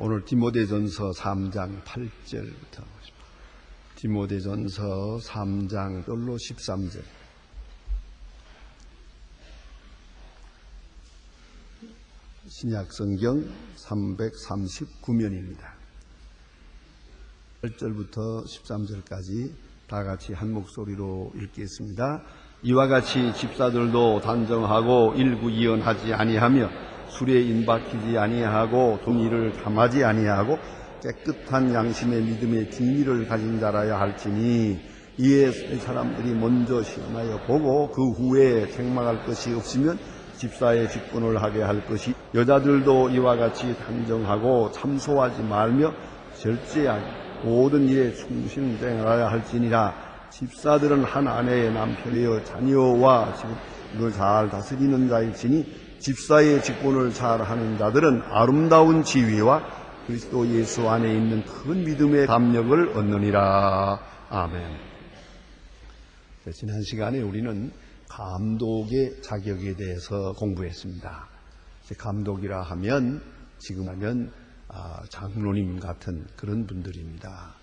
오늘 디모데전서 3장 8절부터 보십니다. 디모데전서 3장 1절로 13절. 신약성경 339면입니다. 8절부터 13절까지 다 같이 한 목소리로 읽겠습니다. 이와 같이 집사들도 단정하고 일구이연하지 아니하며 술에 인박히지 아니하고 돈의를 탐하지 아니하고 깨끗한 양심의 믿음의 진리를 가진 자라야 할지니 이에 사람들이 먼저 시험하여 보고 그 후에 책망할 것이 없으면 집사의 직분을 하게 할 것이, 여자들도 이와 같이 단정하고 참소하지 말며 절제하고 모든 일에 충실되어야 할지니라. 집사들은 한 아내의 남편이여 자녀와 집을 잘 다스리는 자일지니 집사의 직분을 잘 하는 자들은 아름다운 지위와 그리스도 예수 안에 있는 큰 믿음의 담력을 얻느니라. 아멘. 지난 시간에 우리는 감독의 자격에 대해서 공부했습니다. 감독이라 하면 지금 하면 장로님 같은 그런 분들입니다.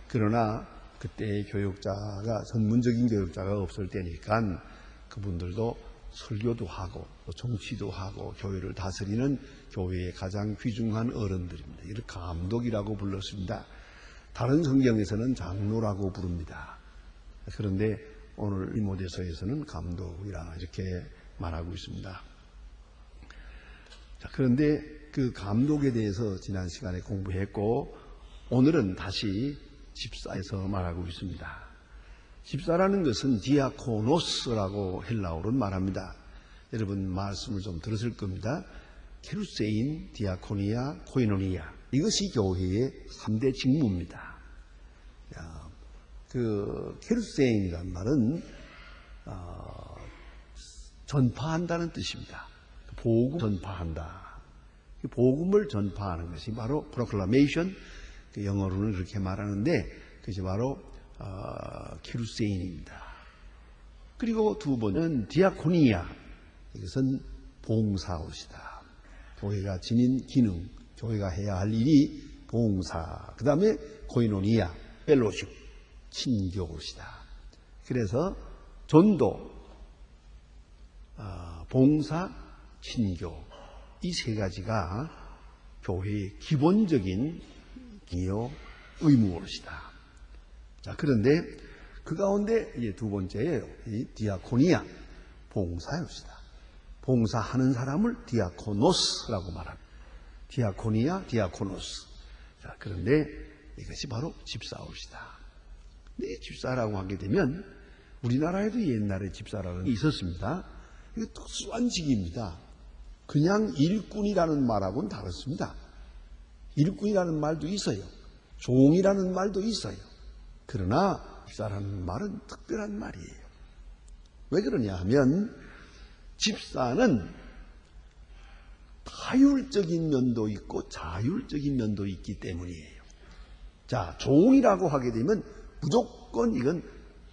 그러나 그때 교육자가, 전문적인 교육자가 없을 때니까 그분들도 설교도 하고 정치도 하고 교회를 다스리는 교회의 가장 귀중한 어른들입니다. 이를 감독이라고 불렀습니다. 다른 성경에서는 장로라고 부릅니다. 그런데 오늘 디모데서에서는 감독이라 이렇게 말하고 있습니다. 자, 그런데 그 감독에 대해서 지난 시간에 공부했고 오늘은 다시 집사에서 말하고 있습니다. 집사라는 것은 디아코노스라고 헬라어로 말합니다. 여러분 말씀을 좀 들었을 겁니다. 케루세인, 디아코니아, 코이노니아, 이것이 교회의 3대 직무입니다. 그 케루세인이란 말은 전파한다는 뜻입니다. 복음 전파한다. 복음을 전파하는 것이 바로 프로클라메이션, 영어로는 그렇게 말하는데 그것이 바로 케루세인입니다. 그리고 두 번은 디아코니아, 이것은 봉사옷이다. 교회가 지닌 기능, 교회가 해야 할 일이 봉사. 그 다음에 코이노니아, 펠로십, 친교옷이다. 그래서 전도, 봉사, 친교, 이 세 가지가 교회의 기본적인 기여 의무옷이다. 자, 그런데 그 가운데 이제 두 번째예요. 이 디아코니아, 봉사였다. 봉사하는 사람을 디아코노스라고 말합니다. 디아코니아, 디아코노스. 자, 그런데 이것이 바로 집사옷이다. 네, 집사라고 하게 되면 우리나라에도 옛날에 집사라는 게 있었습니다. 이거 특수한 직입니다. 그냥 일꾼이라는 말하고는 다릅니다. 일꾼이라는 말도 있어요. 종이라는 말도 있어요. 그러나 집사라는 말은 특별한 말이에요. 왜 그러냐 하면 집사는 타율적인 면도 있고 자율적인 면도 있기 때문이에요. 자, 종이라고 하게 되면 무조건 이건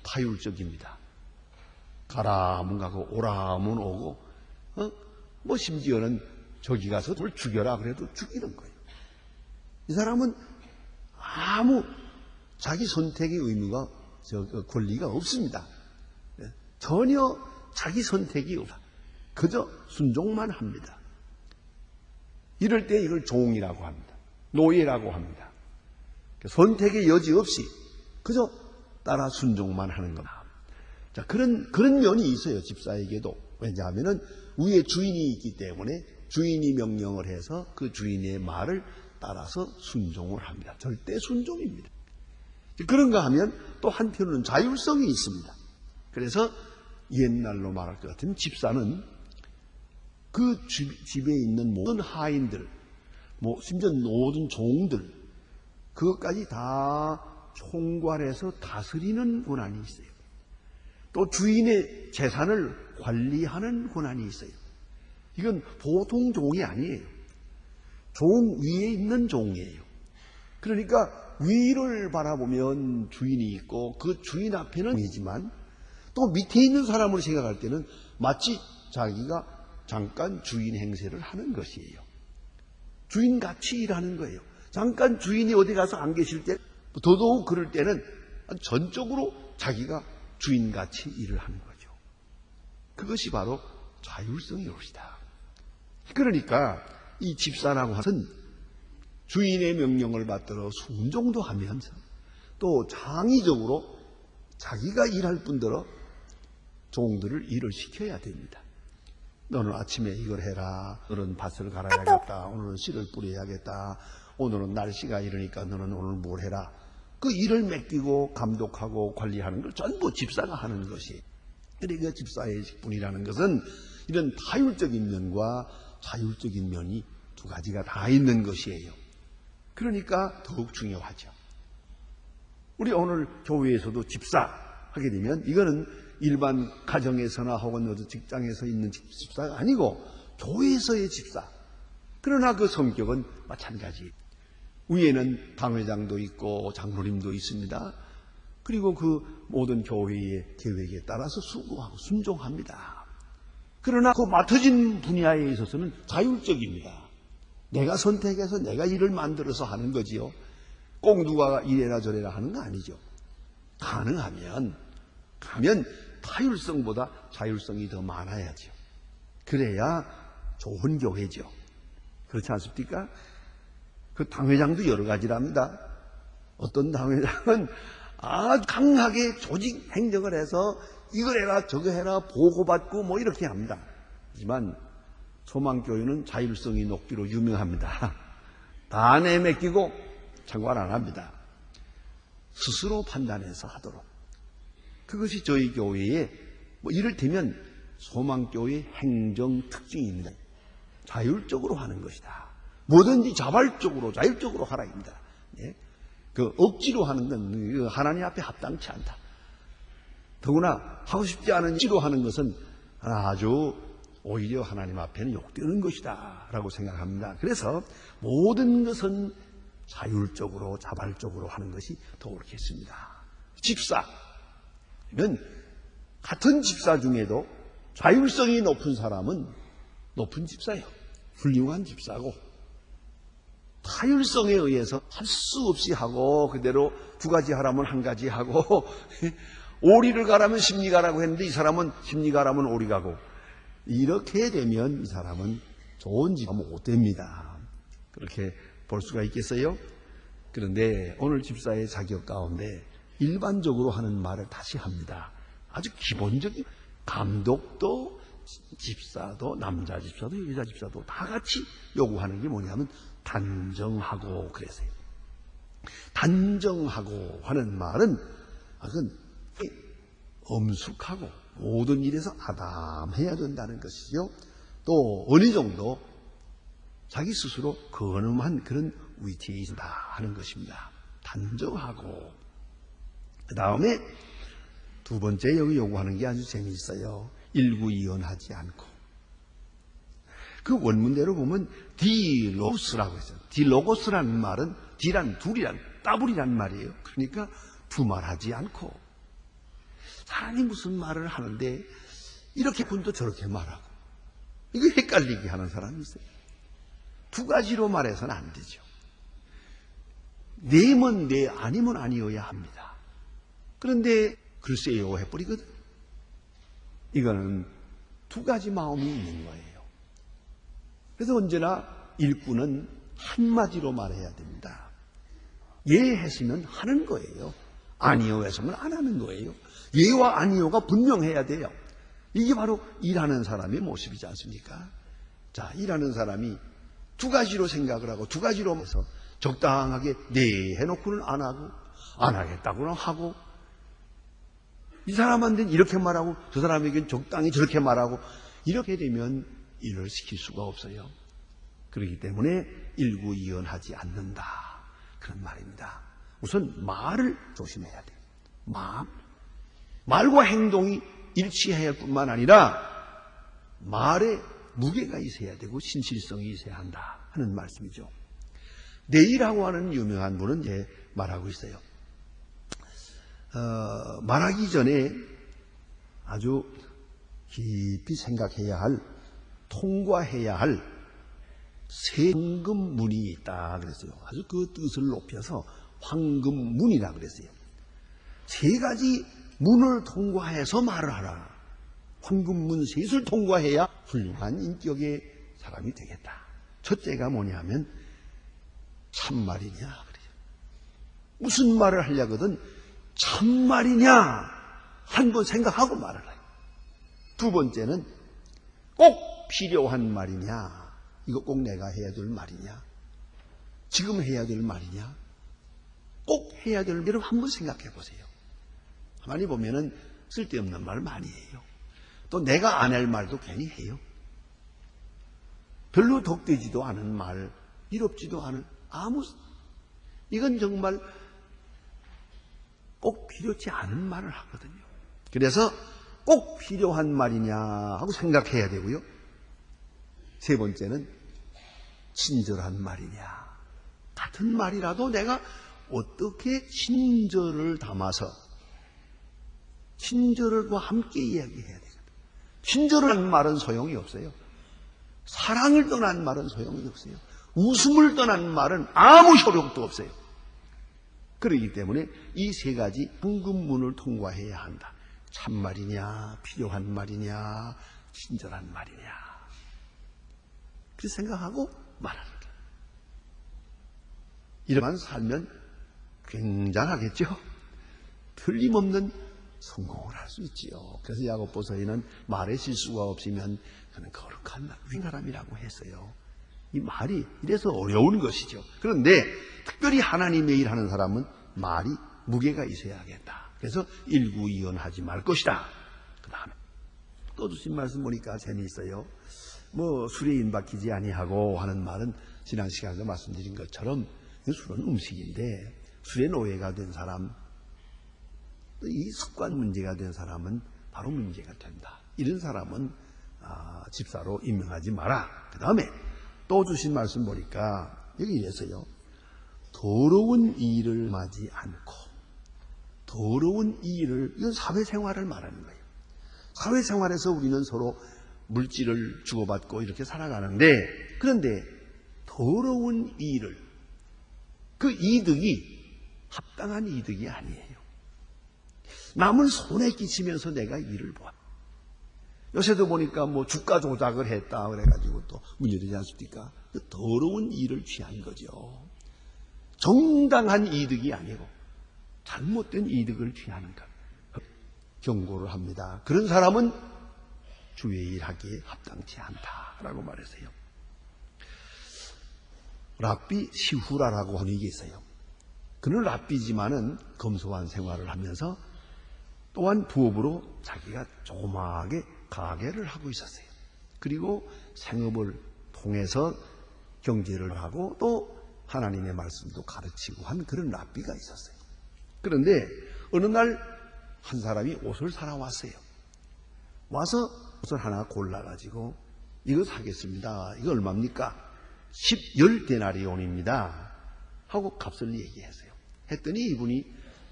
타율적입니다. 가라 하면 가고 오라 하면 오고 뭐 심지어는 저기 가서 그걸 죽여라 그래도 죽이는 거예요. 이 사람은 아무 자기 선택의 의무가, 권리가 없습니다. 전혀 자기 선택이 없다. 그저 순종만 합니다. 이럴 때 이걸 종이라고 합니다. 노예라고 합니다. 선택의 여지 없이 그저 따라 순종만 하는 겁니다. 자, 그런 면이 있어요, 집사에게도. 왜냐하면 위에 주인이 있기 때문에 주인이 명령을 해서 그 주인의 말을 따라서 순종을 합니다. 절대 순종입니다. 그런가 하면 또 한편으로는 자율성이 있습니다. 그래서 옛날로 말할 것 같으면 집사는 그 집에 있는 모든 하인들, 심지어 모든 종들, 그것까지 다 총괄해서 다스리는 권한이 있어요. 또 주인의 재산을 관리하는 권한이 있어요. 이건 보통 종이 아니에요. 종 위에 있는 종이에요. 그러니까 위를 바라보면 주인이 있고 그 주인 앞에는 종이지만 또 밑에 있는 사람을 생각할 때는 마치 자기가 잠깐 주인 행세를 하는 것이에요. 주인같이 일하는 거예요. 잠깐 주인이 어디 가서 안 계실 때, 더더욱 그럴 때는 전적으로 자기가 주인같이 일을 하는 거죠. 그것이 바로 자율성의 것이다. 그러니까 이 집사라고 하는 것은 주인의 명령을 받들어 순종도 하면서 또 창의적으로 자기가 일할 뿐더러 종들을 일을 시켜야 됩니다. 너는 아침에 이걸 해라. 너는 밭을 갈아야겠다. 오늘은 씨를 뿌려야겠다. 오늘은 날씨가 이러니까 너는 오늘 뭘 해라. 그 일을 맡기고 감독하고 관리하는 걸 전부 집사가 하는 것이. 그러니까 집사의 직분이라는 것은 이런 타율적인 면과 자율적인 면이 두 가지가 다 있는 것이에요. 그러니까 더욱 중요하죠. 우리 오늘 교회에서도 집사 하게 되면 이거는 일반 가정에서나 혹은 어디 직장에서 있는 집사가 아니고 교회에서의 집사. 그러나 그 성격은 마찬가지. 위에는 당회장도 있고 장로님도 있습니다. 그리고 그 모든 교회의 계획에 따라서 수고하고 순종합니다. 그러나 그 맡아진 분야에 있어서는 자율적입니다. 내가 선택해서 내가 일을 만들어서 하는 거지요. 꼭 누가 이래라 저래라 하는 거 아니죠. 가능하면 타율성보다 자율성이 더 많아야죠. 그래야 좋은 교회죠. 그렇지 않습니까? 그 당회장도 여러 가지랍니다. 어떤 당회장은 아주 강하게 조직 행정을 해서 이걸 해라 저거 해라 보고받고 뭐 이렇게 합니다. 하지만 소망교회는 자율성이 높기로 유명합니다. 다 내맡기고 상관 안 합니다. 스스로 판단해서 하도록. 그것이 저희 교회의 이를테면 소망교회의 행정 특징입니다. 자율적으로 하는 것이다. 뭐든지 자발적으로 자율적으로 하라입니다. 예? 그 억지로 하는 건 하나님 앞에 합당치 않다. 더구나 하고 싶지 않은 억지로 하는 것은 아주 오히려 하나님 앞에는 욕되는 것이다 라고 생각합니다. 그래서 모든 것은 자율적으로 자발적으로 하는 것이 더 옳겠습니다. 집사는 같은 집사 중에도 자율성이 높은 사람은 높은 집사예요. 훌륭한 집사고, 타율성에 의해서 할 수 없이 하고 그대로 두 가지 하라면 한 가지 하고 오리를 가라면 십리 가라고 했는데 이 사람은 십리 가라면 오리 가고, 이렇게 되면 이 사람은 좋은 집사 못 됩니다. 그렇게 볼 수가 있겠어요? 그런데 오늘 집사의 자격 가운데 일반적으로 하는 말을 다시 합니다. 아주 기본적인 감독도 집사도 남자 집사도 여자 집사도 다 같이 요구하는 게 뭐냐면 단정하고 그래서요. 단정하고 하는 말은 그건 엄숙하고 모든 일에서 아담해야 된다는 것이죠. 또 어느 정도 자기 스스로 근엄한 그런 위치에 있다 하는 것입니다. 단정하고. 그 다음에 두 번째 여기 요구하는 게 아주 재미있어요. 일구이연하지 않고. 그 원문대로 보면 디로스라고 했어요. 디로고스라는 말은 디란 둘이란 따블이란 말이에요. 그러니까 두말하지 않고. 사람이 무슨 말을 하는데 이렇게 군도 저렇게 말하고 이게 헷갈리게 하는 사람이 있어요. 두 가지로 말해서는 안 되죠. 네면 네, 아니면 아니어야 합니다. 그런데 글쎄요 해버리거든. 이거는 두 가지 마음이 있는 거예요. 그래서 언제나 일꾼은 한마디로 말해야 됩니다. 예 했으면 하는 거예요. 아니요 했으면 안 하는 거예요. 예와 아니요가 분명해야 돼요. 이게 바로 일하는 사람의 모습이지 않습니까? 자, 일하는 사람이 두 가지로 생각을 하고 두 가지로 해서 적당하게 네 해놓고는 안 하고 안 하겠다고는 하고, 이 사람한테는 이렇게 말하고 저 사람에게는 적당히 저렇게 말하고, 이렇게 되면 일을 시킬 수가 없어요. 그렇기 때문에 일구이연하지 않는다 그런 말입니다. 우선 말을 조심해야 돼요. 말과 행동이 일치해야 할 뿐만 아니라 말에 무게가 있어야 되고 신실성이 있어야 한다 하는 말씀이죠. 내이라고 하는 유명한 분은 말하고 있어요. 말하기 전에 아주 깊이 생각해야 할, 통과해야 할 세 황금문이 있다 그랬어요. 아주 그 뜻을 높여서 황금문이라 그랬어요. 세 가지 문을 통과해서 말을 하라. 황금문 셋을 통과해야 훌륭한 인격의 사람이 되겠다. 첫째가 뭐냐면 참말이냐 그래요. 무슨 말을 하려거든 참말이냐 한번 생각하고 말을 해요. 두 번째는 꼭 필요한 말이냐, 이거 꼭 내가 해야 될 말이냐, 지금 해야 될 말이냐, 꼭 해야 될 말을 한번 생각해 보세요. 많이 보면은 쓸데없는 말 많이 해요. 또 내가 안 할 말도 괜히 해요. 별로 덕되지도 않은 말, 이롭지도 않은 이건 정말 꼭 필요치 않은 말을 하거든요. 그래서 꼭 필요한 말이냐 하고 생각해야 되고요. 세 번째는 친절한 말이냐. 같은 말이라도 내가 어떻게 친절을 담아서 친절과 함께 이야기해야 되거든요. 친절을 한 말은 소용이 없어요. 사랑을 떠난 말은 소용이 없어요. 웃음을 떠난 말은 아무 효력도 없어요. 그렇기 때문에 이 세 가지 황금문을 통과해야 한다. 참말이냐, 필요한 말이냐, 친절한 말이냐. 그렇게 생각하고 말하는 거예요. 이러만 살면 굉장하겠죠? 틀림없는 성공을 할 수 있지요. 그래서 야고보서에는 말에 실수가 없으면 그는 거룩한 사람이라고 했어요. 이 말이 이래서 어려운 것이죠. 그런데 특별히 하나님의 일 하는 사람은 말이 무게가 있어야겠다. 그래서 일구이연하지 말 것이다. 그 다음에 또 주신 말씀 보니까 재미있어요. 술에 인박히지 아니하고 하는 말은 지난 시간에도 말씀드린 것처럼 술은 음식인데 술의 노예가 된 사람, 이 습관 문제가 된 사람은 바로 문제가 된다. 이런 사람은 집사로 임명하지 마라. 그 다음에 또 주신 말씀 보니까 여기 이래서요. 더러운 일을 하지 않고, 더러운 일을, 이건 사회생활을 말하는 거예요. 사회생활에서 우리는 서로 물질을 주고받고 이렇게 살아가는데, 그런데 더러운 일을, 그 이득이 합당한 이득이 아니에요. 남을 손에 끼치면서 내가 일을 봐. 요새도 보니까 주가 조작을 했다 그래가지고 또 문제되지 않습니까? 그 더러운 일을 취한 거죠. 정당한 이득이 아니고 잘못된 이득을 취하는 것. 경고를 합니다. 그런 사람은 주의 일하기에 합당치 않다라고 말했어요. 랍비 시후라라고 하는 게 있어요. 그는 랍비지만은 검소한 생활을 하면서 또한 부업으로 자기가 조그마하게 가게를 하고 있었어요. 그리고 생업을 통해서 경제를 하고 또 하나님의 말씀도 가르치고 한 그런 랍비가 있었어요. 그런데 어느 날 한 사람이 옷을 사러 왔어요. 와서 옷을 하나 골라가지고 이거 사겠습니다. 이거 얼마입니까? 10데나리온입니다. 하고 값을 얘기했어요. 했더니 이분이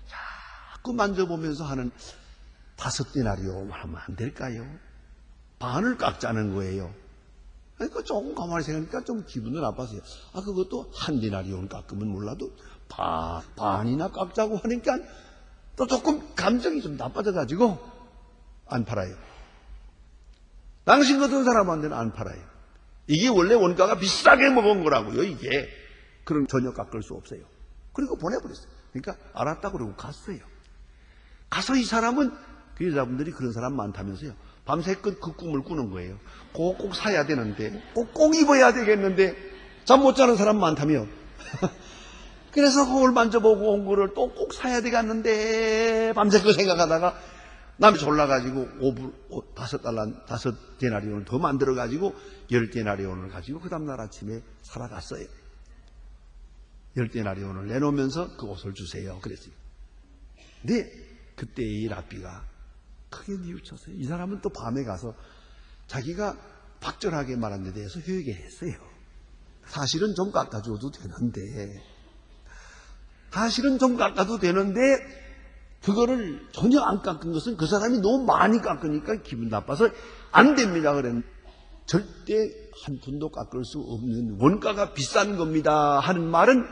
자꾸 만져보면서 하는 5데나리온 하면 안 될까요? 반을 깎자는 거예요. 그러니까 조금 가만히 생각하니까 좀 기분은 나빴어요. 그것도 1데나리온 깎으면 몰라도 반이나 깎자고 하니까 또 조금 감정이 좀 나빠져가지고 안 팔아요. 당신 같은 사람한테는 안 팔아요. 이게 원래 원가가 비싸게 먹은 거라고요, 이게. 그럼 전혀 깎을 수 없어요. 그리고 보내버렸어요. 그러니까 알았다고 그러고 갔어요. 가서 이 사람은 그 여자분들이 그런 사람 많다면서요. 밤새껏 그 꿈을 꾸는 거예요. 그거 꼭 사야 되는데, 꼭 입어야 되겠는데, 잠 못 자는 사람 많다며. 그래서 그걸 만져보고 온 거를 또 꼭 사야 되겠는데, 밤새껏 생각하다가 남이 졸라가지고 5데나리온을 더 만들어가지고 10데나리온을 가지고 그 다음날 아침에 살아갔어요. 10데나리온을 내놓으면서 그 옷을 주세요. 그랬어요. 근데 그때 이 랍비가 크게 뉘우쳤어요. 이 사람은 또 밤에 가서 자기가 박절하게 말한 데 대해서 회개했어요. 사실은 좀 깎아줘도 되는데, 그거를 전혀 안 깎은 것은 그 사람이 너무 많이 깎으니까 기분 나빠서 안 됩니다. 그랬는데 절대 한 푼도 깎을 수 없는 원가가 비싼 겁니다 하는 말은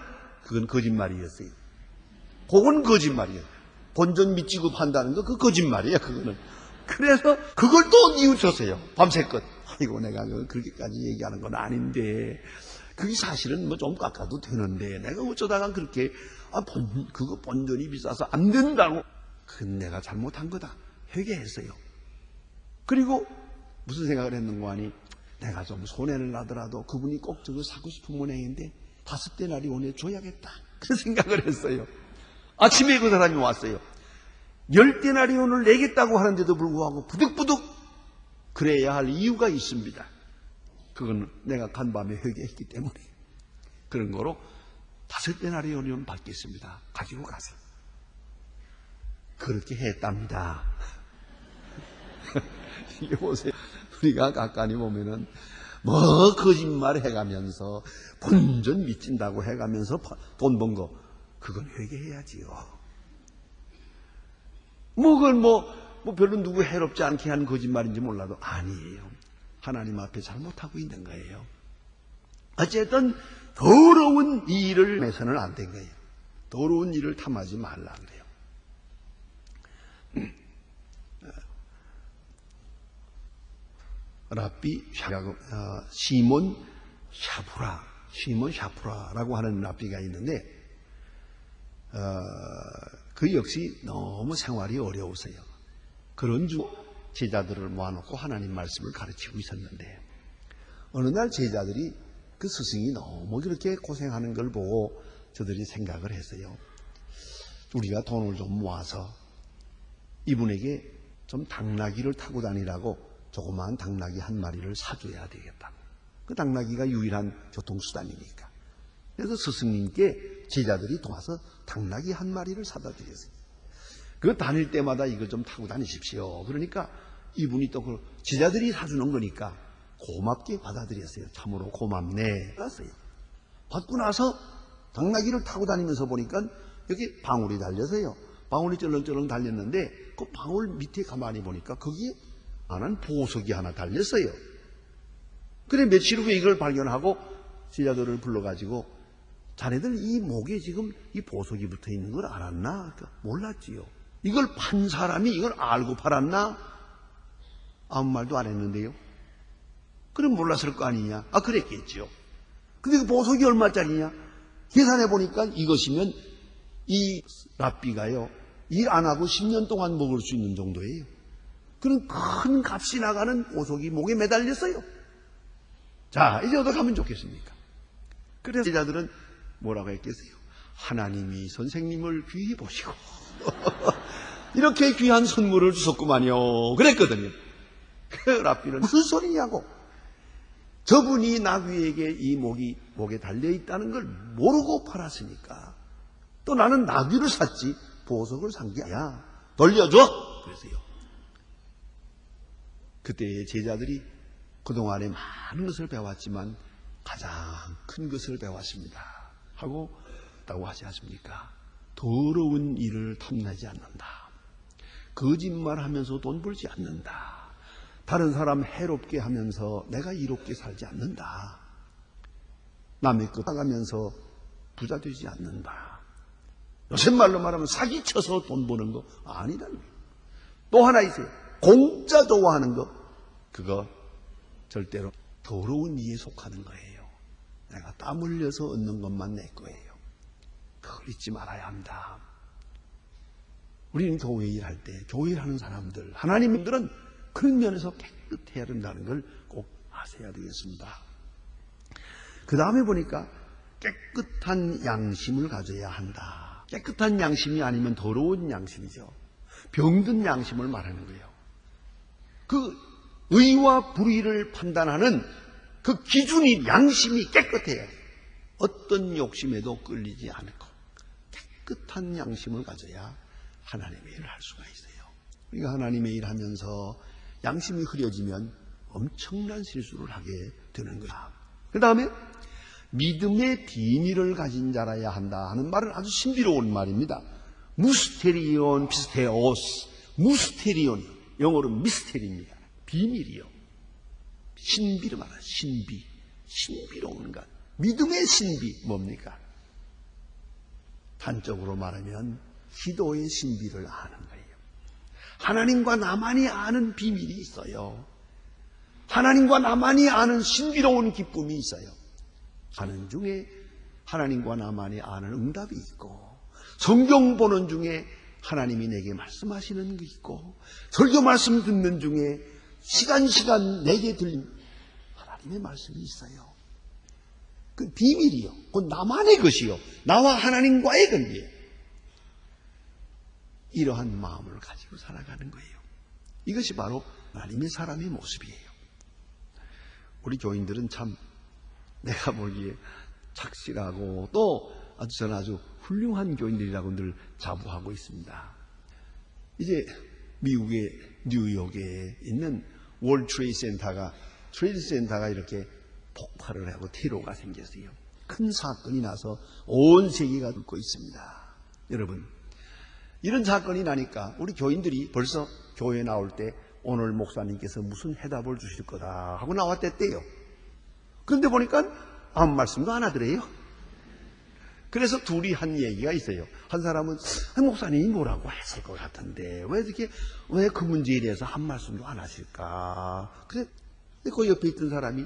그건 거짓말이었어요. 그건 거짓말이에요. 본전 밑지급한다는 거 그 거짓말이에요. 그거는. 그래서 그걸 또 뉘우쳤어요. 밤새껏. 아이고 내가 그렇게까지 얘기하는 건 아닌데 그게 사실은 뭐 좀 깎아도 되는데 내가 어쩌다가 그렇게 그거 본전이 비싸서 안 된다고. 그건 내가 잘못한 거다. 회개했어요. 그리고 무슨 생각을 했는가 하니 내가 좀 손해를 나더라도 그분이 꼭 저거 사고 싶은 모양인데 5데나리 원에 줘야겠다. 그 생각을 했어요. 아침에 그 사람이 왔어요. 10데나리 원을 내겠다고 하는데도 불구하고 부득부득 그래야 할 이유가 있습니다. 그건 내가 간밤에 회개했기 때문에 그런 거로 5데나리 원이면 받겠습니다. 가지고 가세요. 그렇게 했답니다. 이게 보세요. 우리가 가까이 보면은 뭐 거짓말 해가면서 본전 미친다고 해가면서 돈 번 거 그건 회개해야지요. 그건 별로 누구 해롭지 않게 한 거짓말인지 몰라도 아니에요. 하나님 앞에 잘못하고 있는 거예요. 어쨌든 더러운 이 일을 해서는 안 된 거예요. 더러운 일을 탐하지 말라 그래요. 랍비 시몬 샤프라라고 하는 랍비가 있는데 그 역시 너무 생활이 어려우세요. 그런 주 제자들을 모아놓고 하나님 말씀을 가르치고 있었는데 어느 날 제자들이 그 스승이 너무 그렇게 고생하는 걸 보고 저들이 생각을 했어요. 우리가 돈을 좀 모아서 이분에게 좀 당나귀를 타고 다니라고 조그마한 당나귀 한 마리를 사줘야 되겠다. 그 당나귀가 유일한 교통수단이니까. 그래서 스승님께 제자들이 도와서 당나귀 한 마리를 사다 드렸어요. 그 다닐 때마다 이거 좀 타고 다니십시오. 그러니까 이분이 또 그 제자들이 사주는 거니까 고맙게 받아들였어요. 참으로 고맙네. 받았어요. 받고 나서 당나귀를 타고 다니면서 보니까 여기 방울이 달려서요. 방울이 쩔렁쩔렁 달렸는데 그 방울 밑에 가만히 보니까 거기에 안한 보석이 하나 달렸어요. 그래 며칠 후에 이걸 발견하고 제자들을 불러가지고 자네들 이 목에 지금 이 보석이 붙어 있는 걸 알았나? 그러니까 몰랐지요. 이걸 판 사람이 이걸 알고 팔았나? 아무 말도 안 했는데요. 그럼 몰랐을 거 아니냐? 그랬겠지요. 근데 그 보석이 얼마짜리냐? 계산해 보니까 이것이면 이 랍비가요 일 안 하고 10년 동안 먹을 수 있는 정도예요. 그런 큰 값이 나가는 보석이 목에 매달렸어요. 자, 이제 어떻게 하면 좋겠습니까? 그래서 제자들은 뭐라고 했겠어요? 하나님이 선생님을 귀히 보시고 이렇게 귀한 선물을 주셨구만요. 그랬거든요. 그 랍비는 무슨 소리냐고. 저분이 나귀에게 이 목에 달려있다는 걸 모르고 팔았으니까 또 나는 나귀를 샀지 보석을 산 게 아니야. 돌려줘! 그랬어요. 그때의 제자들이 그동안에 많은 것을 배웠지만 가장 큰 것을 배웠습니다. 하고 있다고 하지 않습니까? 더러운 일을 탐내지 않는다. 거짓말하면서 돈 벌지 않는다. 다른 사람 해롭게 하면서 내가 이롭게 살지 않는다. 남의 것 나가면서 부자 되지 않는다. 요새 말로 말하면 사기쳐서 돈 버는 거 아니라는 거예요. 또 하나 있어요. 공짜 좋아하는 거. 그거 절대로 더러운 이에 속하는 거예요. 내가 땀 흘려서 얻는 것만 내 거예요. 그걸 잊지 말아야 한다. 우리는 교회 일할 때 교회 일하는 사람들 하나님들은 그런 면에서 깨끗해야 된다는 걸 꼭 아셔야 되겠습니다. 그 다음에 보니까 깨끗한 양심을 가져야 한다. 깨끗한 양심이 아니면 더러운 양심이죠. 병든 양심을 말하는 거예요. 그 의와 불의를 판단하는 그 기준이 양심이 깨끗해야 돼요. 어떤 욕심에도 끌리지 않고 깨끗한 양심을 가져야 하나님의 일을 할 수가 있어요. 우리가 하나님의 일을 하면서 양심이 흐려지면 엄청난 실수를 하게 되는 거야. 그 다음에 믿음의 비밀을 가진 자라야 한다 하는 말은 아주 신비로운 말입니다. 무스테리온 피스테오스. 무스테리온 영어로 미스테리입니다. 비밀이요. 신비를 말하는 신비. 신비로운 것. 믿음의 신비 뭡니까? 단적으로 말하면 기도의 신비를 아는 거예요. 하나님과 나만이 아는 비밀이 있어요. 하나님과 나만이 아는 신비로운 기쁨이 있어요. 하는 중에 하나님과 나만이 아는 응답이 있고, 성경 보는 중에 하나님이 내게 말씀하시는 게 있고, 설교 말씀 듣는 중에 시간 내게 들린 하나님의 말씀이 있어요. 그 비밀이요. 그건 나만의 것이요. 나와 하나님과의 관계예요. 이러한 마음을 가지고 살아가는 거예요. 이것이 바로 하나님의 사람의 모습이에요. 우리 교인들은 참 내가 보기에 착실하고 또 저는 아주 훌륭한 교인들이라고 늘 자부하고 있습니다. 이제 미국의 뉴욕에 있는 월드 트레이드 센터가 이렇게 폭발을 하고 테러가 생겼어요. 큰 사건이 나서 온 세계가 듣고 있습니다. 여러분, 이런 사건이 나니까 우리 교인들이 벌써 교회에 나올 때 오늘 목사님께서 무슨 해답을 주실 거다 하고 나왔댔대요. 그런데 보니까 아무 말씀도 안 하더래요. 그래서 둘이 한 얘기가 있어요. 한 사람은 목사님이 뭐라고 했을 것 같은데 왜 그 문제에 대해서 한 말씀도 안 하실까? 근데 그 옆에 있던 사람이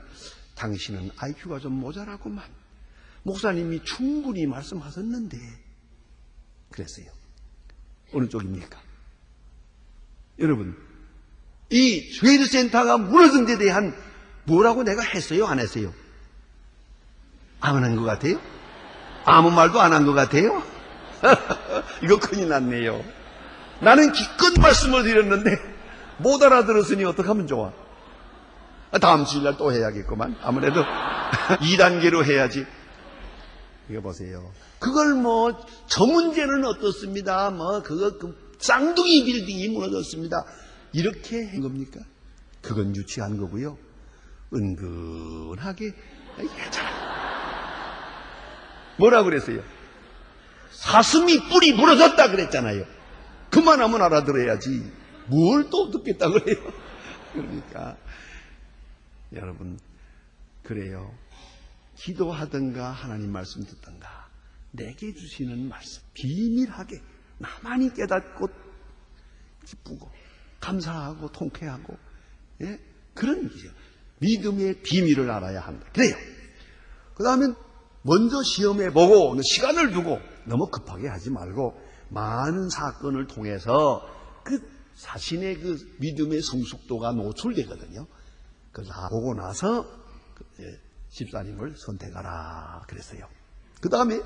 당신은 IQ가 좀 모자라구만. 목사님이 충분히 말씀하셨는데 그랬어요. 어느 쪽입니까? 여러분, 이 트레이드 센터가 무너진 데 대한 뭐라고 내가 했어요? 안 했어요? 안 한 것 같아요? 아무 말도 안 한 것 같아요? 이거 큰일 났네요. 나는 기껏 말씀을 드렸는데 못 알아들었으니 어떡하면 좋아? 다음 주일날 또 해야겠구만. 아무래도 2단계로 해야지. 이거 보세요. 그걸 저 문제는 어떻습니다. 쌍둥이 빌딩이 무너졌습니다. 이렇게 한 겁니까? 그건 유치한 거고요. 은근하게 뭐라 그랬어요? 사슴이 뿔이 무너졌다 그랬잖아요. 그만하면 알아들어야지. 뭘 또 듣겠다 그래요? 그러니까 여러분, 그래요. 기도하든가 하나님 말씀 듣든가 내게 주시는 말씀 비밀하게 나만이 깨닫고 기쁘고 감사하고 통쾌하고, 예? 그런 일이죠. 믿음의 비밀을 알아야 한다. 그래요. 그 다음에 먼저 시험해보고 시간을 두고 너무 급하게 하지 말고 많은 사건을 통해서 그 자신의 그 믿음의 성숙도가 노출되거든요. 그걸 다 보고 나서 집사님을 선택하라 그랬어요. 그 다음에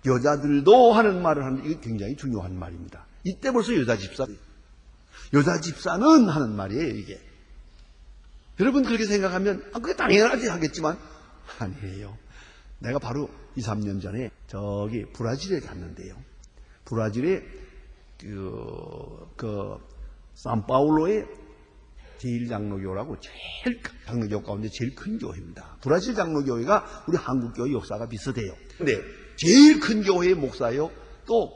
여자들도 하는 말을 하는데 이게 굉장히 중요한 말입니다. 이때 벌써 여자 집사는 하는 말이에요, 이게. 여러분 그렇게 생각하면 그게 당연하지 하겠지만 아니에요. 내가 바로 2, 3년 전에 저기 브라질에 갔는데요. 브라질에 산파울로의 제1장로교라고 장로교 가운데 제일 큰 교회입니다. 브라질 장로교회가 우리 한국교회 역사가 비슷해요. 근데 제일 큰 교회의 목사요, 또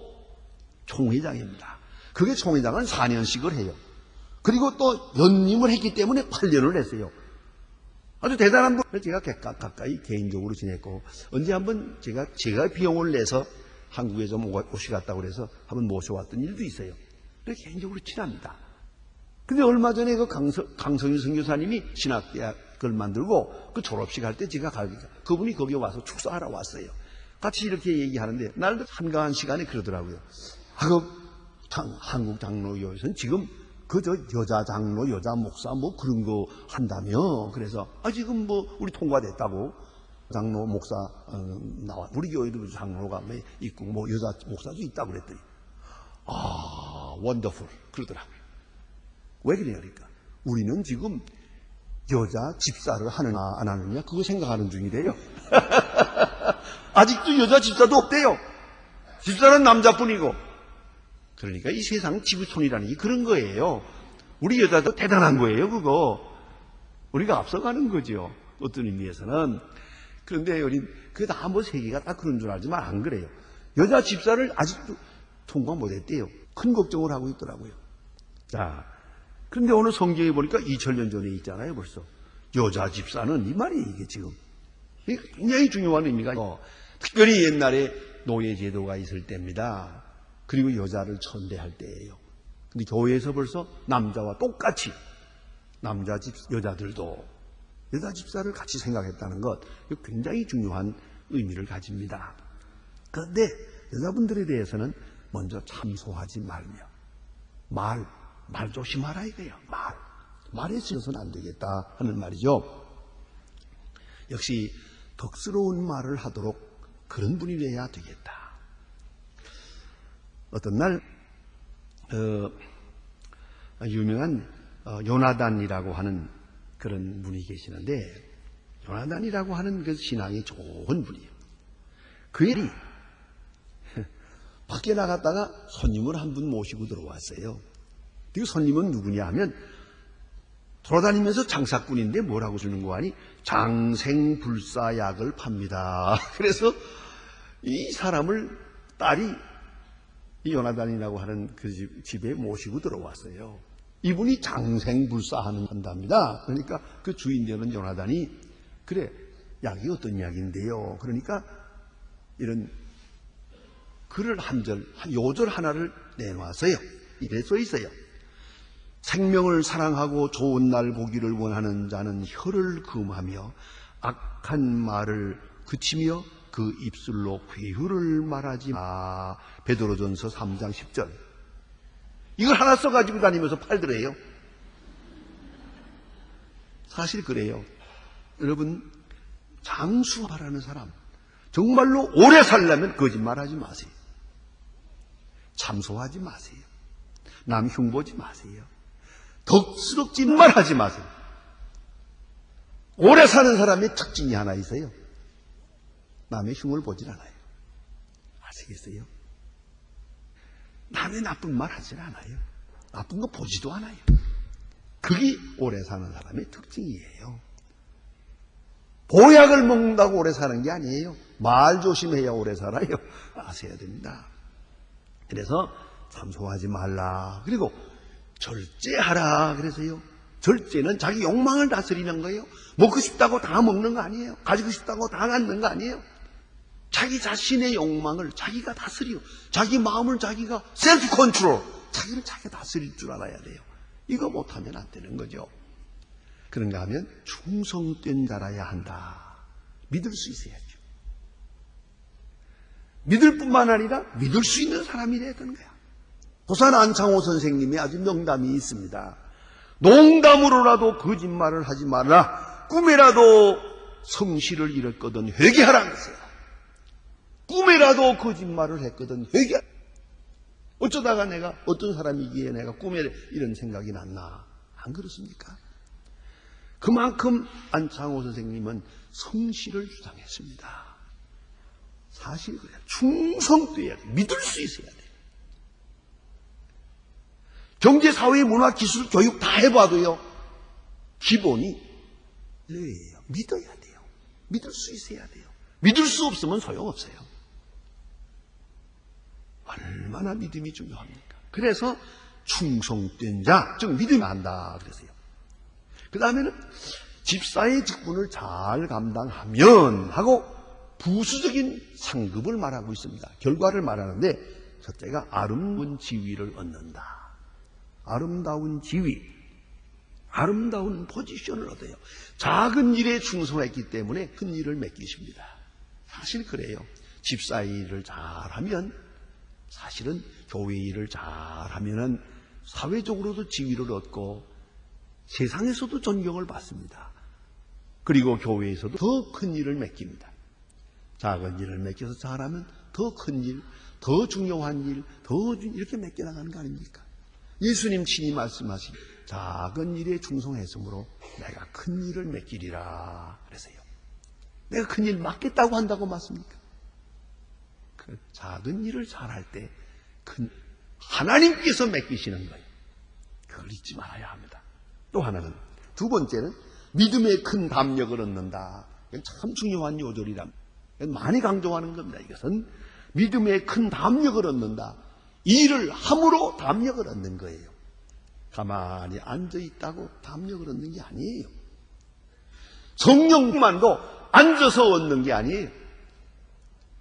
총회장입니다. 그게 총회장은 4년씩을 해요. 그리고 또 연임을 했기 때문에 8년을 했어요. 아주 대단한 분을 제가 가까이 개인적으로 지냈고, 언제 한번 제가 비용을 내서 한국에 좀 오시갔다고 그래서 한번 모셔왔던 일도 있어요. 그래서 개인적으로 친합니다. 근데 얼마 전에 그 강성윤 선교사님이 신학대학을 만들고 그 졸업식 할 때 제가 가니까 그분이 거기 와서 축사하러 왔어요. 같이 이렇게 얘기하는데 날도 한가한 시간에 그러더라고요. 한국 장로교에서는 지금 그저 여자 장로, 여자 목사 그런 거 한다며. 그래서 지금 우리 통과됐다고. 장로 목사 나와. 우리 교회도 장로가 있고 여자 목사도 있다고 그랬더니 원더풀 그러더라고요. 왜 그러니까 우리는 지금 여자 집사를 하느냐 안 하느냐 그거 생각하는 중이래요. 아직도 여자 집사도 없대요. 집사는 남자뿐이고. 그러니까 이 세상 지구촌이라는 게 그런 거예요. 우리 여자도 대단한 거예요, 그거. 우리가 앞서가는 거죠. 어떤 의미에서는. 그런데 그게 다 세계가 다 그런 줄 알지만 안 그래요. 여자 집사를 아직도 통과 못 했대요. 큰 걱정을 하고 있더라고요. 자, 그런데 오늘 성경에 보니까 2000년 전에 있잖아요, 벌써. 여자 집사는 이 말이 이게 지금 굉장히 중요한 의미가 특별히 옛날에 노예제도가 있을 때입니다. 그리고 여자를 천대할 때예요. 근데 교회에서 벌써 남자와 똑같이 여자들도 여자 집사를 같이 생각했다는 것, 굉장히 중요한 의미를 가집니다. 그런데 여자분들에 대해서는 먼저 참소하지 말며 말 조심하라 이거예요. 말에 쓰여서는 안 되겠다 하는 말이죠. 역시 덕스러운 말을 하도록 그런 분이 돼야 되겠다. 어떤 날 유명한 요나단이라고 하는 그런 분이 계시는데, 요나단이라고 하는 그 신앙이 좋은 분이에요. 그 일이 밖에 나갔다가 손님을 한 분 모시고 들어왔어요. 그 손님은 누구냐 하면 돌아다니면서 장사꾼인데 뭐라고 주는 거 아니? 장생불사약을 팝니다. 그래서 이 사람을 딸이 이 요나단이라고 하는 그 집에 모시고 들어왔어요. 이분이 장생불사한답니다. 그러니까 그 주인 되는 요나단이 그래, 약이 어떤 약인데요? 그러니까 이런 글을 요절 하나를 내놓았어요. 이래 써 있어요. 생명을 사랑하고 좋은 날 보기를 원하는 자는 혀를 금하며 악한 말을 그치며 그 입술로 회유를 말하지 마. 베드로전서 3장 10절. 이걸 하나 써가지고 다니면서 팔더래요. 사실 그래요. 여러분, 장수하라는 사람, 정말로 오래 살려면 거짓말하지 마세요. 참소하지 마세요. 남 흉보지 마세요. 덕스럽지 말하지 마세요. 오래 사는 사람의 특징이 하나 있어요. 남의 흉을 보질 않아요. 아시겠어요? 남의 나쁜 말 하질 않아요. 나쁜 거 보지도 않아요. 그게 오래 사는 사람의 특징이에요. 보약을 먹는다고 오래 사는 게 아니에요. 말 조심해야 오래 살아요. 아셔야 됩니다. 그래서 참소하지 말라. 그리고 절제하라 그래서요. 절제는 자기 욕망을 다스리는 거예요. 먹고 싶다고 다 먹는 거 아니에요. 가지고 싶다고 다 갖는 거 아니에요. 자기 자신의 욕망을 자기가 다스려. 자기 마음을 자기가 셀프 컨트롤. 자기를 자기가 다스릴 줄 알아야 돼요. 이거 못하면 안 되는 거죠. 그런가 하면 충성된 자라야 한다. 믿을 수 있어야죠. 믿을 뿐만 아니라 믿을 수 있는 사람이 돼야 되는 거야. 도산 안창호 선생님의 아주 명담이 있습니다. 농담으로라도 거짓말을 하지 말라. 꿈에라도 성실을 잃었거든 회개하라는 거예요. 꿈에라도 거짓말을 했거든 회개하라. 어쩌다가 내가 어떤 사람이기에 내가 꿈에 이런 생각이 났나. 안 그렇습니까? 그만큼 안창호 선생님은 성실을 주장했습니다. 사실 그래요. 충성돼야 돼. 믿을 수 있어야 돼. 경제, 사회, 문화, 기술, 교육 다 해봐도요. 기본이 예요. 믿어야 돼요. 믿을 수 있어야 돼요. 믿을 수 없으면 소용없어요. 얼마나 믿음이 중요합니까? 그래서 충성된 자, 즉 믿으면 한다 그랬어요. 그 다음에는 집사의 직분을 잘 감당하면 하고 부수적인 상급을 말하고 있습니다. 결과를 말하는데 첫째가 아름다운 지위를 얻는다. 아름다운 지위, 아름다운 포지션을 얻어요. 작은 일에 충성했기 때문에 큰 일을 맡기십니다. 사실 그래요. 집사 일을 잘하면 사실은 교회 일을 잘하면은 사회적으로도 지위를 얻고 세상에서도 존경을 받습니다. 그리고 교회에서도 더 큰 일을 맡깁니다. 작은 일을 맡겨서 잘하면 더 큰 일, 더 중요한 일, 더 이렇게 맡겨나가는 거 아닙니까? 예수님 친히 말씀하신 작은 일에 충성했으므로 내가 큰 일을 맡기리라 그랬어요. 내가 큰 일 맡겠다고 한다고 맞습니까? 그 작은 일을 잘할 때 큰 하나님께서 맡기시는 거예요. 그걸 잊지 말아야 합니다. 또 하나는 두 번째는 믿음의 큰 담력을 얻는다. 이건 참 중요한 요절이랍니다. 많이 강조하는 겁니다. 이것은 믿음의 큰 담력을 얻는다. 일을 함으로 담력을 얻는 거예요. 가만히 앉아있다고 담력을 얻는 게 아니에요. 성령만도 앉아서 얻는 게 아니에요.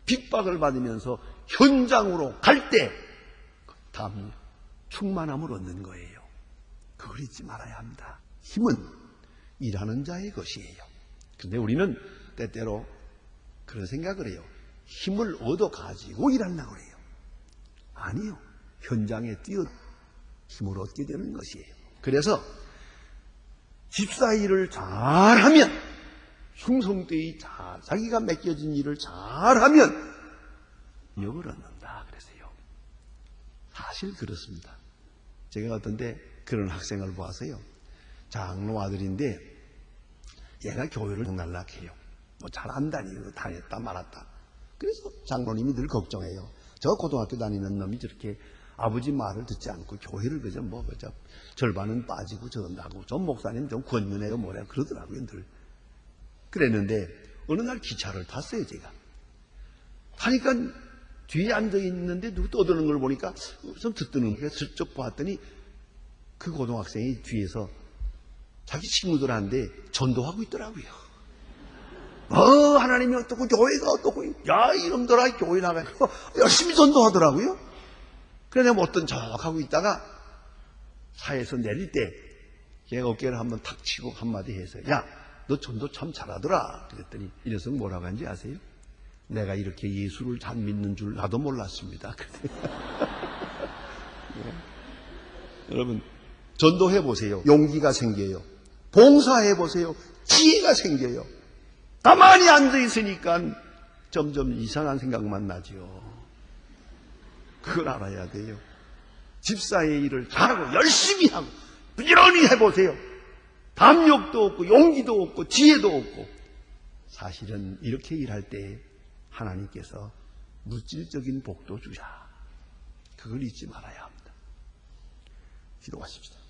핍박을 받으면서 현장으로 갈 때 다음 충만함을 얻는 거예요. 그걸 잊지 말아야 합니다. 힘은 일하는 자의 것이에요. 그런데 우리는 때때로 그런 생각을 해요. 힘을 얻어 가지고 일하려고 해요. 아니요. 현장에 뛰어 힘을 얻게 되는 것이에요. 그래서 집사 일을 잘하면, 충성되이 자기가 맡겨진 일을 잘하면 역을 얻는다 그랬어요. 사실 그렇습니다. 제가 어떤 때 그런 학생을 보아서요. 장로 아들인데 얘가 교회를 날락해요. 뭐 잘한다니 다녔다 말았다. 그래서 장로님이 늘 걱정해요. 저 고등학교 다니는 놈이 저렇게 아버지 말을 듣지 않고 교회를 그저 절반은 빠지고 저런다고 전 목사님 좀 권면해요 뭐래 그러더라고요 늘. 그랬는데 어느 날 기차를 탔어요 제가. 타니까 뒤에 앉아있는데 누구 떠드는 걸 보니까 좀 듣드는 게 슬쩍 보았더니 그 고등학생이 뒤에서 자기 친구들한테 전도하고 있더라고요. 하나님이 어떻고 교회가 어떻고 야 이놈들아 교회 나가고 열심히 전도하더라고요. 그래 내가 어떤 척 하고 있다가 차에서 내릴 때 걔가 어깨를 한번 탁 치고 한마디 해서 야 너 전도 참 잘하더라 그랬더니 이 녀석 뭐라고 하는지 아세요? 내가 이렇게 예수를 잘 믿는 줄 나도 몰랐습니다. 네. 여러분 전도해 보세요. 용기가 생겨요. 봉사해 보세요. 지혜가 생겨요. 가만히 앉아 있으니까 점점 이상한 생각만 나죠. 그걸 알아야 돼요. 집사의 일을 잘하고 열심히 하고 부지런히 해보세요. 담력도 없고 용기도 없고 지혜도 없고 사실은 이렇게 일할 때 하나님께서 물질적인 복도 주자. 그걸 잊지 말아야 합니다. 기도하십시다.